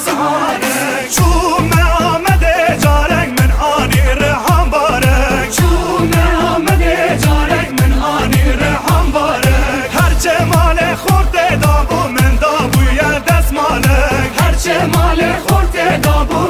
سهارک چون آمده جارک من آنی رحم بارک چون آمده جارک من آنی رحم بارک هرچه مال خورده دابو من دابوی دست مالک هرچه مال خورده دابو